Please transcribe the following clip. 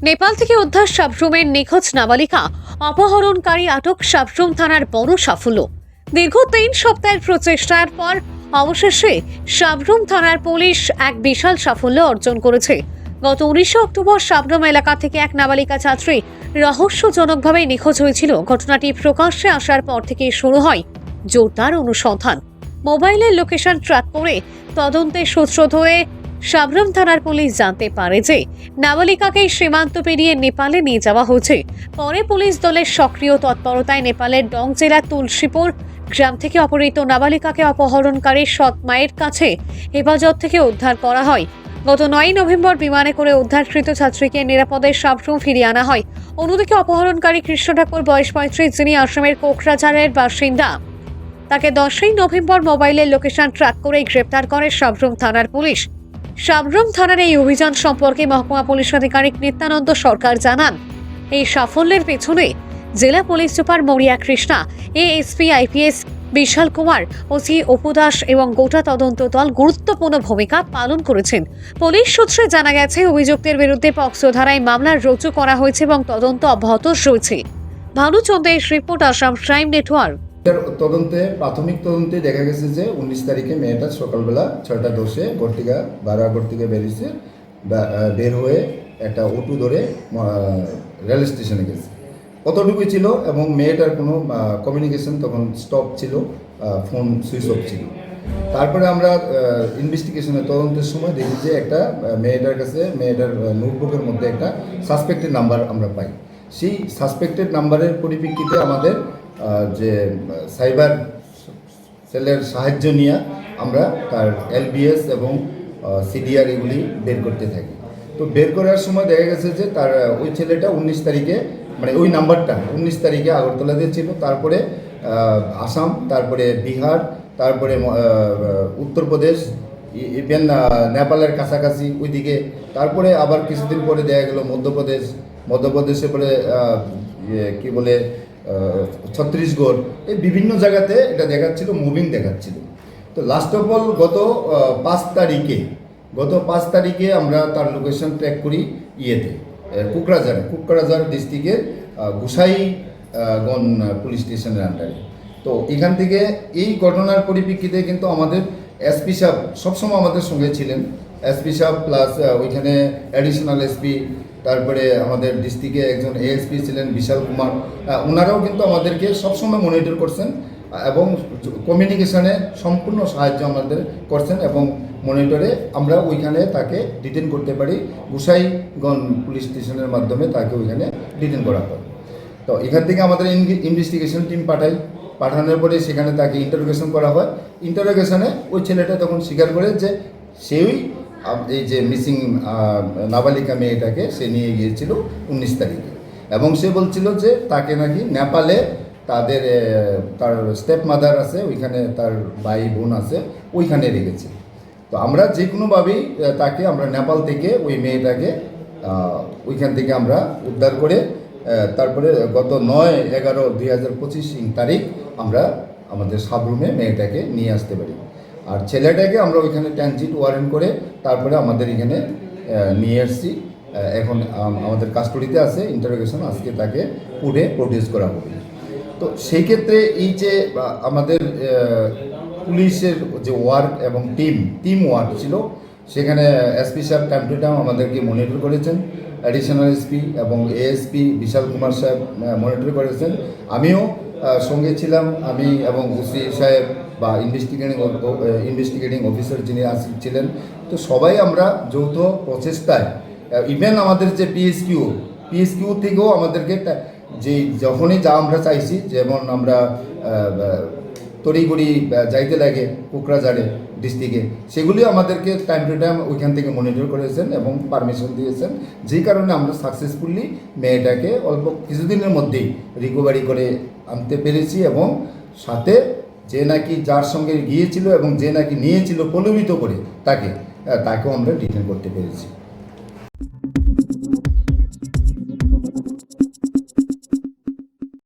নেপাল থেকে উদ্ধার সাবরুমের নিখোঁজ নাবালিকা অপহরণকারী আটক সাবরুম থানার বড় সাফল্য। দীর্ঘ 3 সপ্তাহের প্রচেষ্টার পর অবশেষে সাবরুম থানার পুলিশ এক বিশাল সাফল্য অর্জন করেছে। গত 19 অক্টোবর সাবরুম এলাকা থেকে এক নাবালিকা ছাত্রী রহস্যজনকভাবে নিখোঁজ হয়েছিল। ঘটনাটি প্রকাশ্যে আসার পর থেকে শুরু হয় জোরদার অনুসন্ধান। মোবাইলের লোকেশন ট্র্যাক করে তদন্তের সূত্র ধরে সাবরুম থানার পুলিশ জানতে পারে যে নাবালিকাকে সীমান্ত পেরিয়ে নেপালে নিয়ে যাওয়া হয়েছে। পরে পুলিশ দলের সক্রিয় তৎপরতায় নেপালের ডং জেলার তুলসীপুর গ্রাম থেকে অপহৃত নাবালিকাকে অপহরণকারী সৎ মায়ের কাছে হেফাজত থেকে উদ্ধার করা হয়। গত 9 নভেম্বর বিমানে করে উদ্ধারকৃত ছাত্রীকে নিরাপদে সাবরুম ফিরিয়ে আনা হয়। অন্যদিকে অপহরণকারী কৃষ্ণ ঠাকুর বয়স 35, যিনি আসামের কোকরাঝাড়ের বাসিন্দা, তাকে 10 নভেম্বর মোবাইলের লোকেশন ট্র্যাক করে গ্রেপ্তার করে সাবরুম থানার পুলিশ। সাবরুম থানার এই অভিযান সম্পর্কে মহকুমা পুলিশ আধিকারিক নিত্যানন্দ সরকার জানান, এই সাফল্যের পেছনে জেলা পুলিশ সুপার মরিয়া কৃষ্ণা, এএসপি আইপিএস বিশাল কুমার, ওসি অপু দাস এবং গোটা তদন্ত দল গুরুত্বপূর্ণ ভূমিকা পালন করেছেন। পুলিশ সূত্রে জানা গেছে, অভিযুক্তের বিরুদ্ধে পক্সো ধারায় মামলা রুজু করা হয়েছে এবং তদন্ত অব্যাহত রয়েছে। ভানুচন্দ্রের রিপোর্ট, আসাম ক্রাইম নেটওয়ার্ক। প্রাথমিক তদন্তে দেখা গেছে যে 19 তারিখে মেয়েটা সকালবেলা 6:10 বারাগড় থেকে বেরিয়েছে, বের হয়ে একটা অটো ধরে রেল স্টেশনে গেছে। কতটুকু ছিল এবং মেয়েটার কোনো কমিউনিকেশন তখন স্টপ ছিল, ফোন সুইচ অফ ছিল। তারপরে আমরা ইনভেস্টিগেশনের তদন্তের সময় দেখি যে একটা মেয়েটার কাছে মেয়েটার নোটবুকের মধ্যে একটা সাসপেক্টেড নাম্বার আমরা পাই। সেই সাসপেক্টেড নাম্বারের পরিপ্রেক্ষিতে আমাদের যে সাইবার সেলের সাহায্য নিয়ে আমরা তার এলবিএস এবং সিডিআর এগুলি বের করতে থাকি। তো বের করার সময় দেখা গেছে যে তার ওই ছেলেটা 19 তারিখে, মানে ওই নাম্বারটা 19 তারিখে আগরতলাতে ছিল, তারপরে আসাম, তারপরে বিহার, তারপরে উত্তরপ্রদেশ, ইভেন নেপালের কাছাকাছি ওইদিকে, তারপরে আবার কিছুদিন পরে দেখা গেল মধ্যপ্রদেশে পরে কি বলে ছত্তিশগড়, এই বিভিন্ন জায়গাতে এটা দেখাচ্ছিল, মুভিং দেখাচ্ছিল। তো লাস্ট অফ অল গত 5 তারিখে আমরা তার লোকেশন ট্র্যাক করি কোকরাঝাড় ডিস্ট্রিক্টের গোসাইগঞ্জ পুলিশ স্টেশনের আন্ডারে। তো এখান থেকে এই ঘটনার পরিপ্রেক্ষিতে কিন্তু আমাদের এসপি সাহেব সবসময় আমাদের সঙ্গে ছিলেন, এসপি সাহেব প্লাস ওইখানে অ্যাডিশনাল এসপি, তারপরে আমাদের ডিস্ট্রিক্টে একজন এএসপি ছিলেন বিশাল কুমার, ওনারাও কিন্তু আমাদেরকে সবসময় মনিটর করছেন এবং কমিউনিকেশনে সম্পূর্ণ সাহায্য আমাদের করছেন এবং মনিটরে আমরা ওইখানে তাকে ডিটেন করতে পারি। গোসাইগঞ্জ পুলিশ স্টেশনের মাধ্যমে তাকে ওইখানে ডিটেন করা হয়। তো এখান থেকে আমাদের ইনভেস্টিগেশন টিম পাঠানোর পরে সেখানে তাকে ইন্টারোগেশন করা হয়। ইন্টারোগেশনে ওই ছেলেটা তখন স্বীকার করে যে সেই এই যে মিসিং নাবালিকা মেয়েটাকে সে নিয়ে গিয়েছিল 19 তারিখে, এবং সে বলছিল যে তাকে নাকি নেপালে তার স্টেপ মাদার আছে, ওইখানে তার ভাই বোন আছে, ওইখানে রেখেছে। তো আমরা যে কোনোভাবেই তাকে আমরা নেপাল থেকে ওই মেয়েটাকে ওইখান থেকে আমরা উদ্ধার করে তারপরে গত 9/11/2025 তারিখ আমরা আমাদের সাবরুমে মেয়েটাকে নিয়ে আসতে পারি। আর ছেলেটাকে আমরা ওইখানে ট্রানজিট ওয়ারেন্ট করে তারপরে আমাদের এখানে নিয়ে আসছি। এখন আমাদের কাস্টডিতে আছে, ইন্টারোগেশন আজকে তাকে কোর্টে প্রডিউস করা হবে। তো সেই ক্ষেত্রে এই যে আমাদের পুলিশের যে ওয়ার্ক এবং টিম ওয়ার্ক ছিল, সেখানে এসপি সাহেব টাইম টু টাইম আমাদেরকে মনিটর করেছেন, অ্যাডিশনাল এসপি এবং এএসপি বিশাল কুমার সাহেব মনিটর করেছেন, আমিও সঙ্গে ছিলাম, আমি এবং ওসি সাহেব বা ইনভেস্টিগেটিং অফিসার যিনি ছিলেন। তো সবাই আমরা যৌথ প্রচেষ্টায়, ইভেন আমাদের যে পিএসকিউ থেকেও আমাদেরকে যে যখনই যা আমরা চাইছি, যেমন আমরা তড়িঘড়ি যাইতে লাগে কোকরাঝাড়ে ডিস্ট্রিক্টে, সেগুলিও আমাদেরকে টাইম টু টাইম ওইখান থেকে মনিটর করেছেন এবং পারমিশন দিয়েছেন, যেই কারণে আমরা সাকসেসফুলি মেয়েটাকে অল্প কিছুদিনের মধ্যেই রিকভারি করে আনতে পেরেছি এবং সাথে যে নাকি যার সঙ্গে গিয়েছিল এবং যে নাকি নিয়েছিল প্রলোভিত করে তাকেও আমরা ডিটেন করতে পেরেছি।